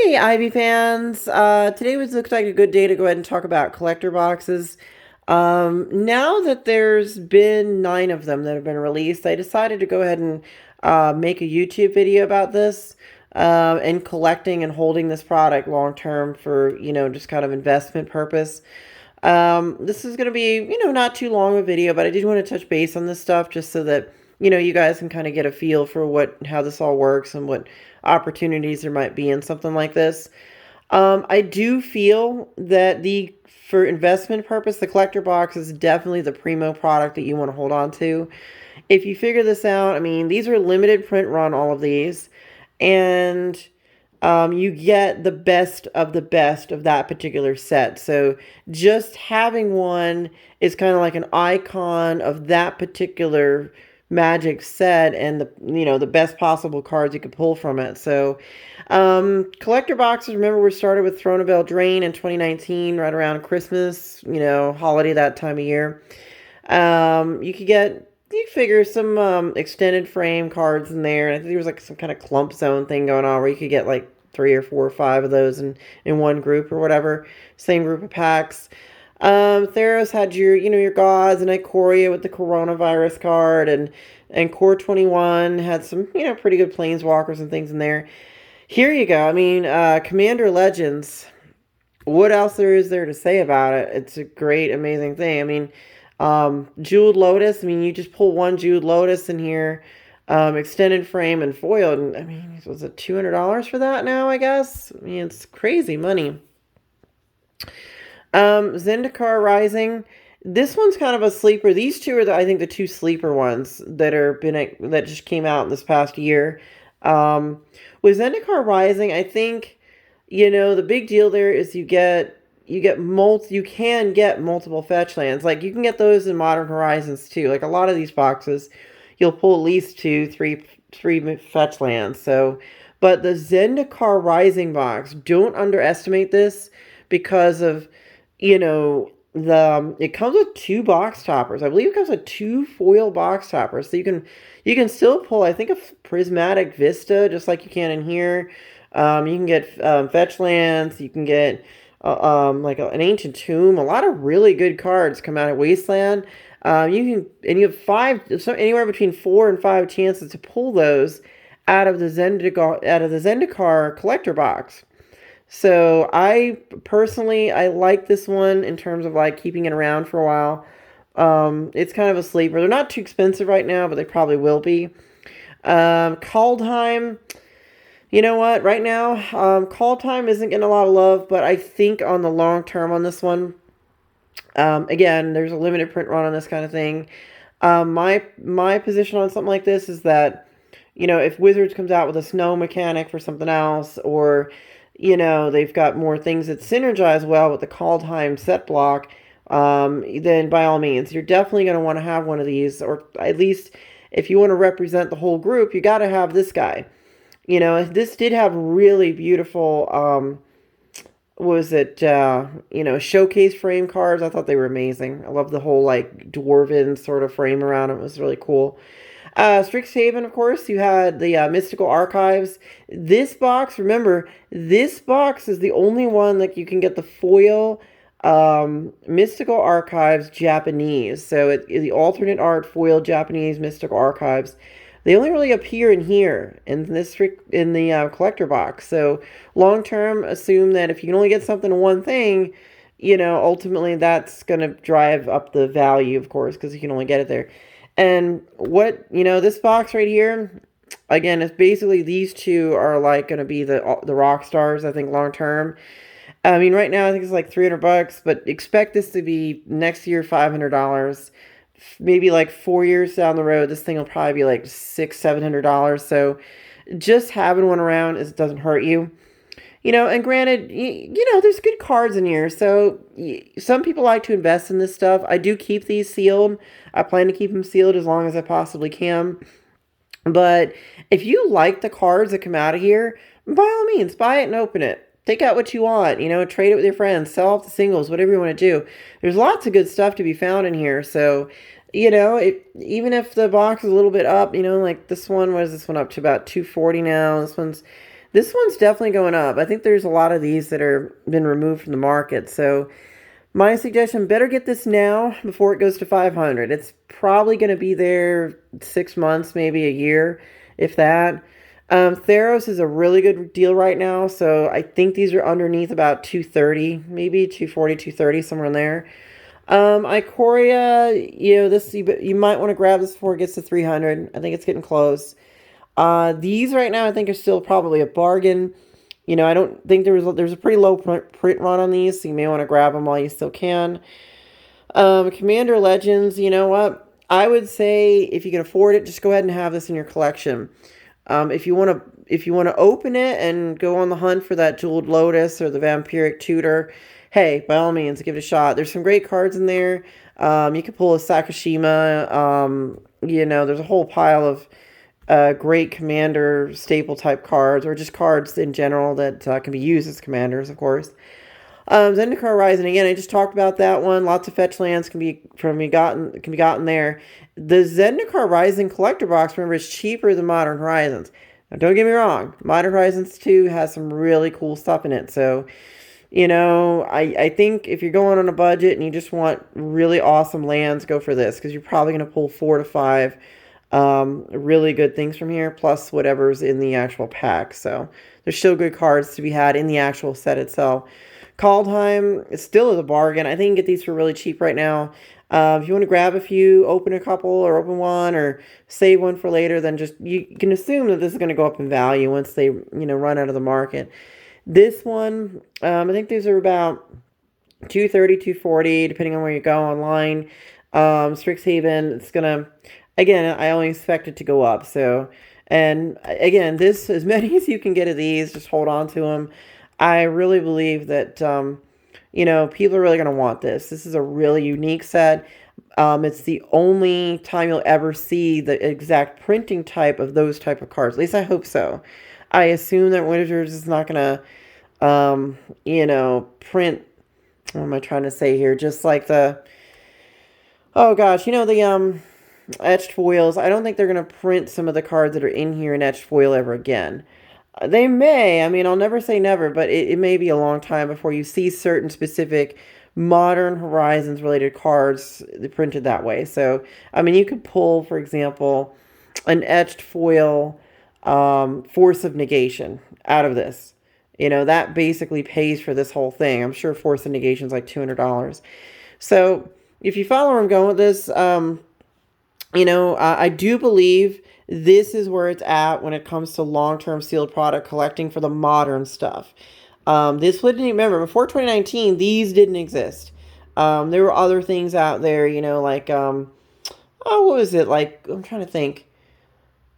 Hey, Ivy fans. Today looks like a good day to go ahead and talk about collector boxes. Now that there's been 9 of them that have been released, I decided to go ahead and make a YouTube video about this and collecting and holding this product long term for, just kind of investment purpose. This is going to be, not too long a video, but I did want to touch base on this stuff just so that, you guys can kind of get a feel for how this all works and what opportunities there might be in something like this. I do feel that for investment purpose, the collector box is definitely the primo product that you want to hold on to. If you figure this out, I mean, these are limited print run, all of these, and you get the best of that particular set. So just having one is kind of like an icon of that particular Magic set and the best possible cards you could pull from it. So collector boxes, remember, we started with Throne of Eldraine in 2019, right around Christmas, holiday that time of year. You figure some extended frame cards in there. And I think there was like some kind of clump zone thing going on where you could get like 3 or 4 or 5 of those in one group or whatever, same group of packs. Theros had your gods, and Ikoria with the coronavirus card, and Core 21 had some, pretty good planeswalkers and things in there. Here you go. I mean, Commander Legends. What else is there to say about it? It's a great, amazing thing. I mean, Jeweled Lotus. I mean, you just pull one Jeweled Lotus in here, extended frame and foiled. And I mean, was it $200 for that now? I guess. I mean, it's crazy money. Zendikar Rising. This one's kind of a sleeper. These two are, I think, the 2 sleeper ones that just came out in this past year. With Zendikar Rising, I think, the big deal there is you can get multiple fetch lands. Like, you can get those in Modern Horizons too. Like, a lot of these boxes, you'll pull at least three fetch lands. So, but the Zendikar Rising box, don't underestimate this because of, it comes with 2 box toppers. I believe it comes with 2 foil box toppers. So you can still pull, I think, a prismatic vista just like you can in here. You can get fetch lands. You can get an ancient tomb. A lot of really good cards come out of Wasteland. You have anywhere between 4 and 5 chances to pull those out of the Zendikar collector box. So I like this one in terms of like keeping it around for a while. It's kind of a sleeper. They're not too expensive right now, but they probably will be. Kaldheim, you know what? Right now, Kaldheim isn't getting a lot of love, but I think on the long term on this one, again, there's a limited print run on this kind of thing. My position on something like this is that, if Wizards comes out with a snow mechanic for something else, or they've got more things that synergize well with the Kaldheim set block, then by all means, you're definitely going to want to have one of these, or at least if you want to represent the whole group, you got to have this guy. This did have really beautiful, showcase frame cards. I thought they were amazing. I love the whole, like, dwarven sort of frame around it. It was really cool. Strixhaven, of course, you had the Mystical Archives. This box, remember, this box is the only one that you can get the foil Mystical Archives Japanese. So the alternate art foil Japanese Mystical Archives. They only really appear in here in the collector box. So long term, assume that if you can only get something in one thing, ultimately that's going to drive up the value, of course, because you can only get it there. And this box right here, again, it's basically these 2 are like going to be the rock stars, I think, long term. I mean, right now I think it's like $300, but expect this to be next year $500. Maybe like 4 years down the road, this thing will probably be like $600-700. So just having one around doesn't hurt you. And granted, there's good cards in here. So some people like to invest in this stuff. I do keep these sealed. I plan to keep them sealed as long as I possibly can. But if you like the cards that come out of here, by all means, buy it and open it. Take out what you want, trade it with your friends, sell off the singles, whatever you want to do. There's lots of good stuff to be found in here. So, even if the box is a little bit up, like this one, what is this one up to? About 240 now. This one's definitely going up. I think there's a lot of these that are been removed from the market. So my suggestion, better get this now before it goes to 500. It's probably going to be there 6 months, maybe a year, if that. Theros is a really good deal right now, so I think these are underneath about 230, maybe 240, 230, somewhere in there. Ikoria, this you might want to grab this before it gets to 300. I think it's getting close. These right now I think are still probably a bargain. I don't think there's a pretty low print run on these, so you may want to grab them while you still can. Commander Legends, you know what? I would say if you can afford it, just go ahead and have this in your collection. If you want to open it and go on the hunt for that Jeweled Lotus or the Vampiric Tutor, hey, by all means, give it a shot. There's some great cards in there. You could pull a Sakashima. There's a whole pile of great commander staple type cards, or just cards in general that can be used as commanders, of course. Zendikar Rising, again, I just talked about that one. Lots of fetch lands can be gotten there. The Zendikar Rising collector box, remember, is cheaper than Modern Horizons. Now, don't get me wrong, Modern Horizons 2 has some really cool stuff in it. So, I think if you're going on a budget and you just want really awesome lands, go for this, because you're probably going to pull 4 to 5 really good things from here, plus whatever's in the actual pack. So there's still good cards to be had in the actual set itself. Kaldheim is still a bargain. I think you can get these for really cheap right now. If you want to grab a few, open a couple or open one or save one for later, then just you can assume that this is going to go up in value once they run out of the market. This one, I think these are about 230, 240, depending on where you go online. Strixhaven, it's gonna, again, I only expect it to go up. So, and again, this, as many as you can get of these, just hold on to them. I really believe that, people are really going to want this. This is a really unique set. It's the only time you'll ever see the exact printing type of those type of cards. At least I hope so. I assume that Wizards is not going to, print, what am I trying to say here? Just like oh gosh, the etched foils. I don't think they're going to print some of the cards that are in here in etched foil ever again. They may. I mean, I'll never say never, but it may be a long time before you see certain specific Modern Horizons related cards printed that way. So, I mean, you could pull, for example, an etched foil Force of Negation out of this. That basically pays for this whole thing. I'm sure Force of Negation is like $200. So, if you follow where I'm going with this, I do believe this is where it's at when it comes to long-term sealed product collecting for the modern stuff. This wouldn't, remember, before 2019, these didn't exist. There were other things out there, like, what was it? Like, I'm trying to think.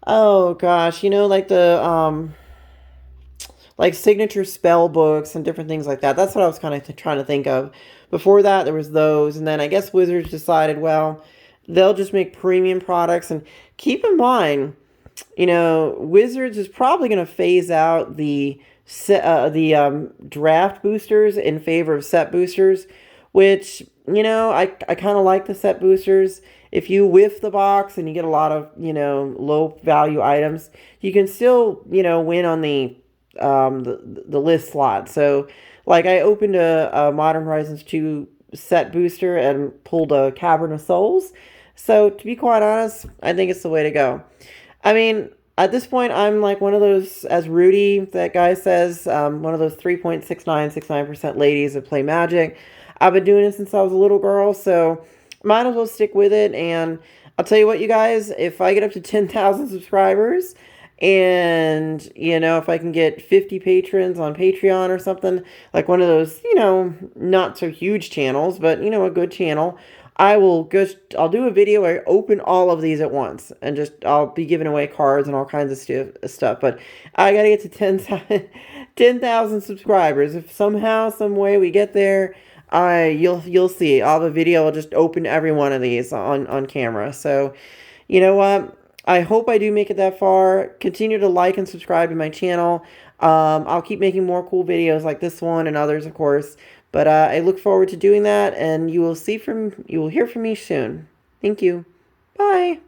Oh, gosh, like like signature spell books and different things like that. That's what I was kind of trying to think of. Before that, there was those, and then I guess Wizards decided, well, they'll just make premium products. And keep in mind, Wizards is probably going to phase out the draft boosters in favor of set boosters, which, I kind of like the set boosters. If you whiff the box and you get a lot of, low value items, you can still, win on the list slot. So, like, I opened a Modern Horizons 2 set booster and pulled a Cavern of Souls. So, to be quite honest, I think it's the way to go. I mean, at this point, I'm like one of those, as Rudy, that guy says, one of those 3.6969% ladies that play Magic. I've been doing it since I was a little girl, so might as well stick with it. And I'll tell you what, you guys, if I get up to 10,000 subscribers, and if I can get 50 patrons on Patreon or something, like one of those, not so huge channels, but a good channel, I'll do a video where I open all of these at once, and I'll be giving away cards and all kinds of stuff. But I gotta get to 10,000 subscribers. If somehow, some way we get there, you'll see. I'll have a video. I'll just open every one of these on camera. So, you know what? I hope I do make it that far. Continue to like and subscribe to my channel. I'll keep making more cool videos like this one and others, of course. But I look forward to doing that, and you will hear from me soon. Thank you. Bye.